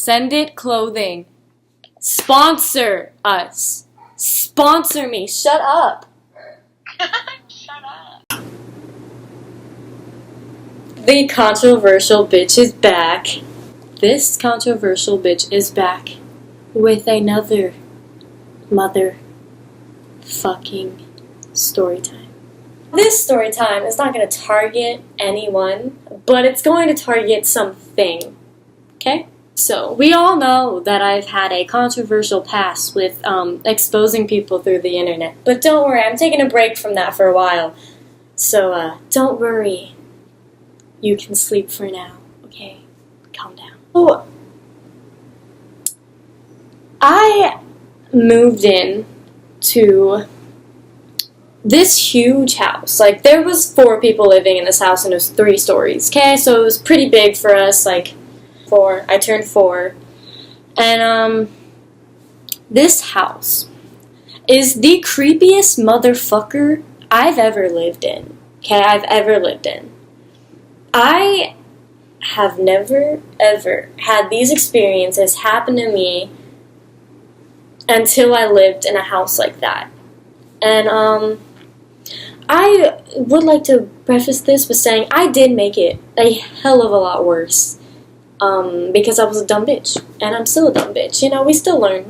Send It Clothing. Sponsor us. Sponsor me. Shut up. Shut up. The controversial bitch is back. This controversial bitch is back with another mother fucking story time. This story time is not going to target anyone, but it's going to target something. Okay? So, we all know that I've had a controversial past with exposing people through the internet. But don't worry, I'm taking a break from that for a while. So, don't worry. You can sleep for now, okay? Calm down. So, I moved in to this huge house. Like, there was 4 people living in this house and it was 3 stories, okay? So, it was pretty big for us, like, I turned 4, and this house is the creepiest motherfucker I've ever lived in. Okay, I have never ever had these experiences happen to me until I lived in a house like that. And I would like to preface this with saying I did make it a hell of a lot worse. Because I was a dumb bitch, and I'm still a dumb bitch. You know, we still learn.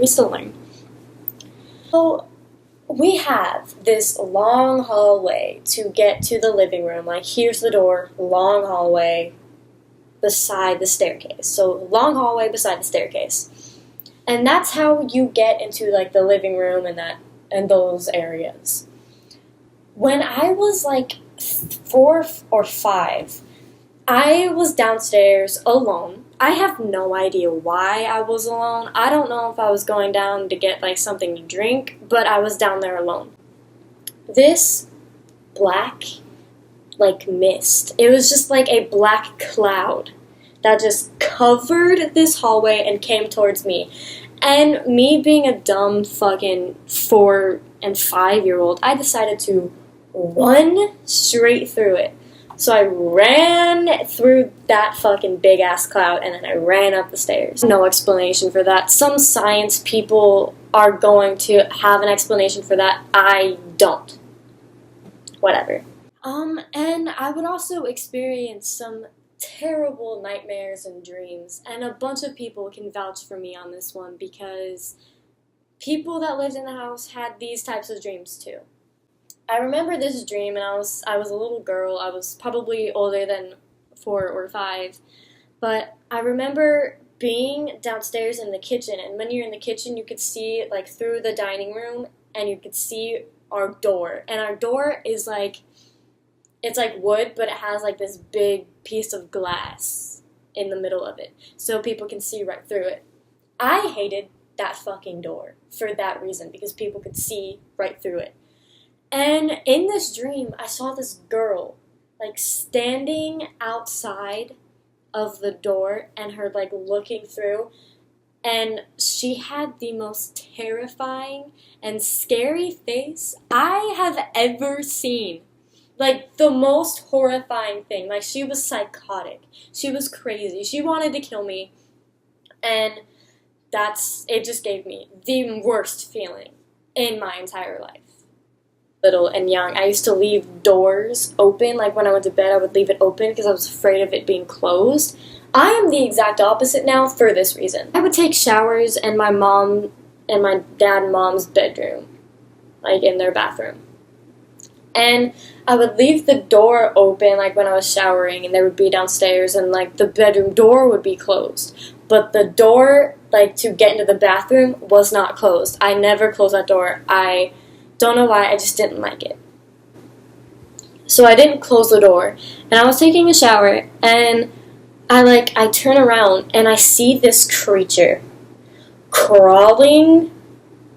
So, we have this long hallway to get to the living room. Like, here's the door, long hallway beside the staircase. So, long hallway beside the staircase. And that's how you get into, like, the living room and those areas. When I was, like, 4 or 5, I was downstairs alone. I have no idea why I was alone. I don't know if I was going down to get, like, something to drink, but I was down there alone. This black, like, mist. It was just like a black cloud that just covered this hallway and came towards me. And me being a dumb fucking 4 and 5-year-old, I decided to run straight through it. So I ran through that fucking big-ass cloud, and then I ran up the stairs. No explanation for that. Some science people are going to have an explanation for that. I don't. Whatever. And I would also experience some terrible nightmares and dreams, and a bunch of people can vouch for me on this one, because people that lived in the house had these types of dreams too. I remember this dream, and I was a little girl. I was probably older than 4 or 5, but I remember being downstairs in the kitchen, and when you're in the kitchen, you could see, like, through the dining room, and you could see our door, and our door is, like, it's like wood, but it has, like, this big piece of glass in the middle of it, so people can see right through it. I hated that fucking door for that reason, because people could see right through it. And in this dream, I saw this girl, like, standing outside of the door and her, like, looking through. And she had the most terrifying and scary face I have ever seen. Like, the most horrifying thing. Like, she was psychotic. She was crazy. She wanted to kill me. And it just gave me the worst feeling in my entire life. Little and young, I used to leave doors open. Like, when I went to bed, I would leave it open because I was afraid of it being closed. I am the exact opposite now for this reason. I would take showers in my mom and my dad and mom's bedroom, like, in their bathroom. And I would leave the door open, like, when I was showering, and they would be downstairs, and, like, the bedroom door would be closed. But the door, like, to get into the bathroom was not closed. I never closed that door. I don't know why, I just didn't like it. So I didn't close the door, and I was taking a shower, and I turn around, and I see this creature crawling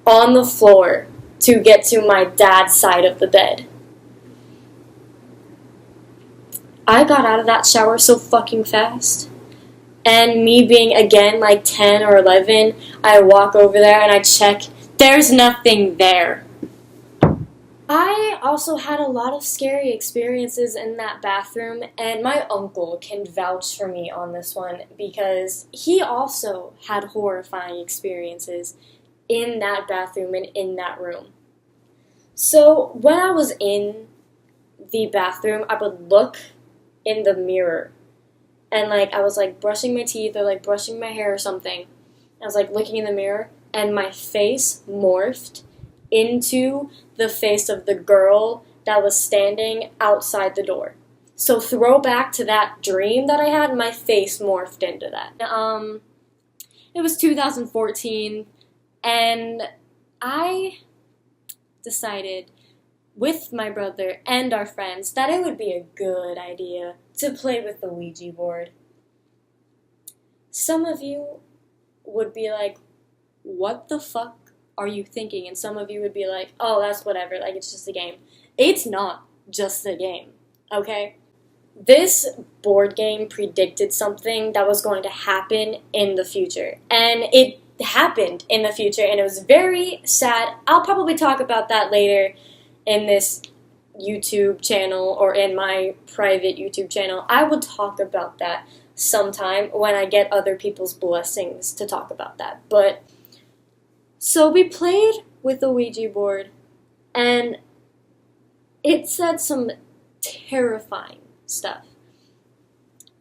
on the floor to get to my dad's side of the bed. I got out of that shower so fucking fast. And me being, again, like 10 or 11, I walk over there and I check. There's nothing there. I also had a lot of scary experiences in that bathroom, and my uncle can vouch for me on this one because he also had horrifying experiences in that bathroom and in that room. So when I was in the bathroom, I would look in the mirror and like I was like brushing my teeth or like brushing my hair or something. I was like looking in the mirror and my face morphed into the face of the girl that was standing outside the door. So throwback to that dream that I had, my face morphed into that. It was 2014 and I decided with my brother and our friends that it would be a good idea to play with the Ouija board. Some of you would be like, what the fuck are you thinking? And some of you would be like, oh, that's whatever, like it's just a game. It's not just a game, okay? This board game predicted something that was going to happen in the future. And it happened in the future, and it was very sad. I'll probably talk about that later in this YouTube channel or in my private YouTube channel. I will talk about that sometime when I get other people's blessings to talk about that. But so we played with the Ouija board, and it said some terrifying stuff.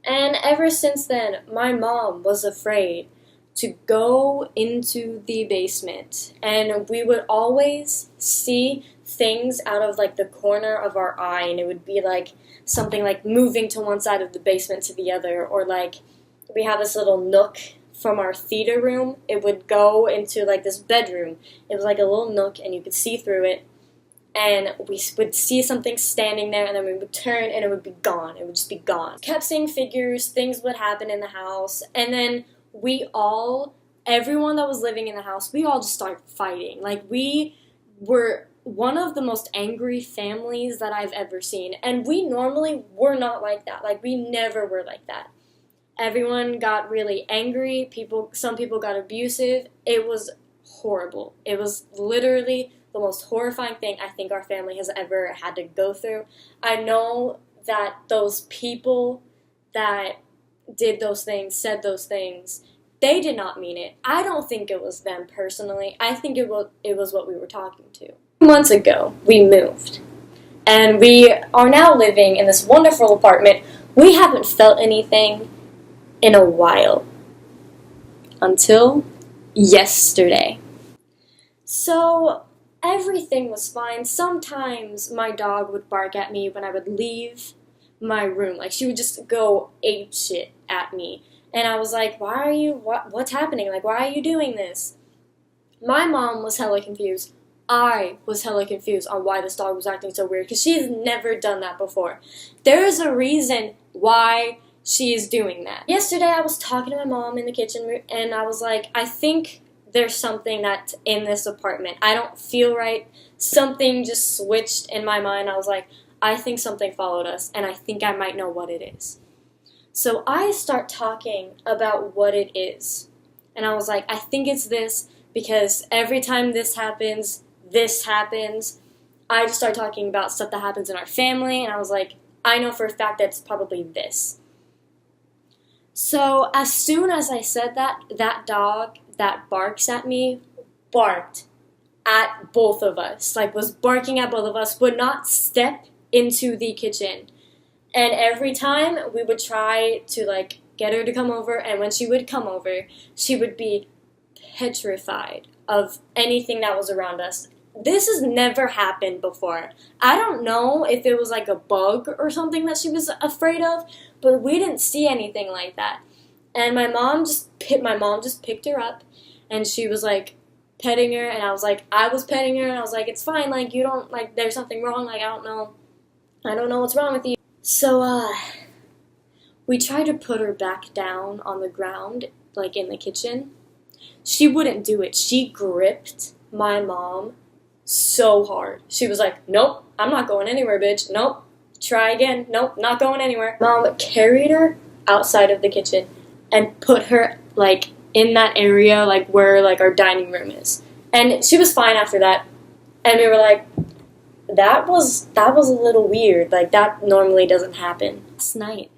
And ever since then, my mom was afraid to go into the basement, and we would always see things out of like the corner of our eye, and it would be like something like moving to one side of the basement to the other, or like we have this little nook from our theater room. It would go into like this bedroom. It was like a little nook and you could see through it, and we would see something standing there, and then we would turn and it would be gone. It would just be gone. Kept seeing figures, things would happen in the house, and then everyone that was living in the house, we all just started fighting. Like we were one of the most angry families that I've ever seen, and we normally were not like that. Like we never were like that. Everyone got really angry. Some people got abusive. It was horrible. It was literally the most horrifying thing I think our family has ever had to go through. I know that those people that did those things, said those things, they did not mean it. I don't think it was them personally. I think it was what we were talking to. Months ago, we moved. And we are now living in this wonderful apartment. We haven't felt anything in a while. Until yesterday. So everything was fine. Sometimes my dog would bark at me when I would leave my room. Like she would just go ape shit at me. And I was like, what's happening? Like, why are you doing this? My mom was hella confused. I was hella confused on why this dog was acting so weird, because she's never done that before. There is a reason why she is doing that. Yesterday I was talking to my mom in the kitchen, and I was like, I think there's something that's in this apartment. I don't feel right. Something just switched in my mind. I was like, I think something followed us, and I think I might know what it is. So I start talking about what it is. And I was like, I think it's this, because every time this happens. I just start talking about stuff that happens in our family, and I was like, I know for a fact that it's probably this. So as soon as I said that, that dog that barks at me barked at both of us, like was barking at both of us, would not step into the kitchen. And every time we would try to like get her to come over, and when she would come over, she would be petrified of anything that was around us. This has never happened before. I don't know if it was like a bug or something that she was afraid of, but we didn't see anything like that. And my mom just picked her up, and she was like petting her, and I was petting her, and I was like, it's fine, like you don't, like there's something wrong, like I don't know what's wrong with you. So we tried to put her back down on the ground, like in the kitchen. She wouldn't do it. She gripped my mom so hard. She was like, nope, I'm not going anywhere, bitch. Nope, try again. Nope, not going anywhere. Mom carried her outside of the kitchen and put her like in that area, like where like our dining room is. And she was fine after that. And we were like, that was a little weird. Like, that normally doesn't happen. Last night,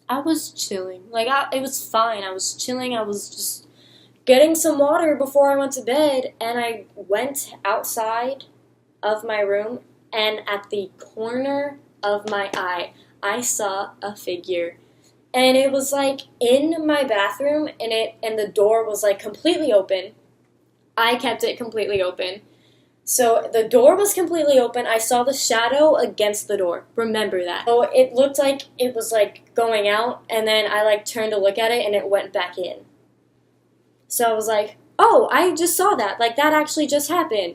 I was chilling. Like, it was fine. I was chilling. I was just getting some water before I went to bed, and I went outside of my room, and at the corner of my eye, I saw a figure. And it was like in my bathroom, and the door was like completely open. I kept it completely open. So the door was completely open. I saw the shadow against the door. Remember that. So it looked like it was like going out, and then I like turned to look at it, and it went back in. So I was like, oh, I just saw that. Like, that actually just happened.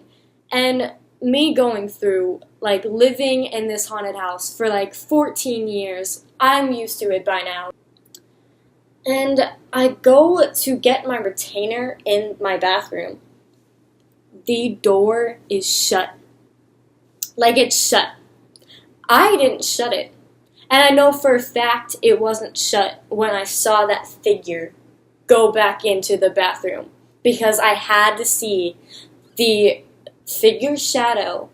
And me going through, like, living in this haunted house for, like, 14 years, I'm used to it by now. And I go to get my retainer in my bathroom. The door is shut. Like, it's shut. I didn't shut it. And I know for a fact it wasn't shut when I saw that figure go back into the bathroom, because I had to see the figure shadow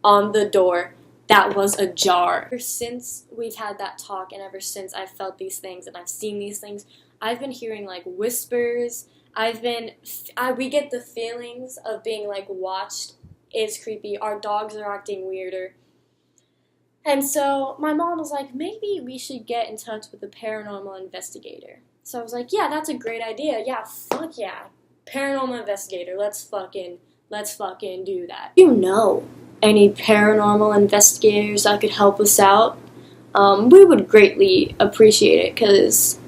on the door that was ajar. Ever since we've had that talk, and ever since I've felt these things and I've seen these things, I've been hearing like whispers. We get the feelings of being like watched. It's creepy. Our dogs are acting weirder. And so my mom was like, maybe we should get in touch with a paranormal investigator. So I was like, yeah, that's a great idea. Yeah, fuck yeah. Paranormal investigator. Let's fucking do that. If you know any paranormal investigators that could help us out, we would greatly appreciate it, because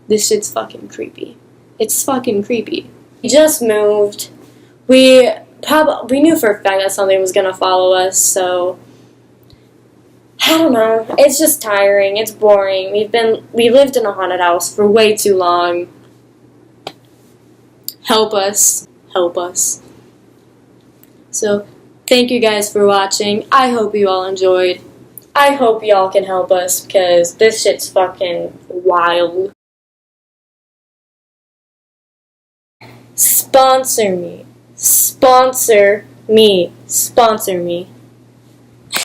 this shit's fucking creepy. It's fucking creepy. We just moved. We knew for a fact that something was gonna follow us, so I don't know. It's just tiring. It's boring. We lived in a haunted house for way too long. Help us. Help us. So, thank you guys for watching. I hope you all enjoyed. I hope y'all can help us, because this shit's fucking wild. Sponsor me. Sponsor me. Sponsor me.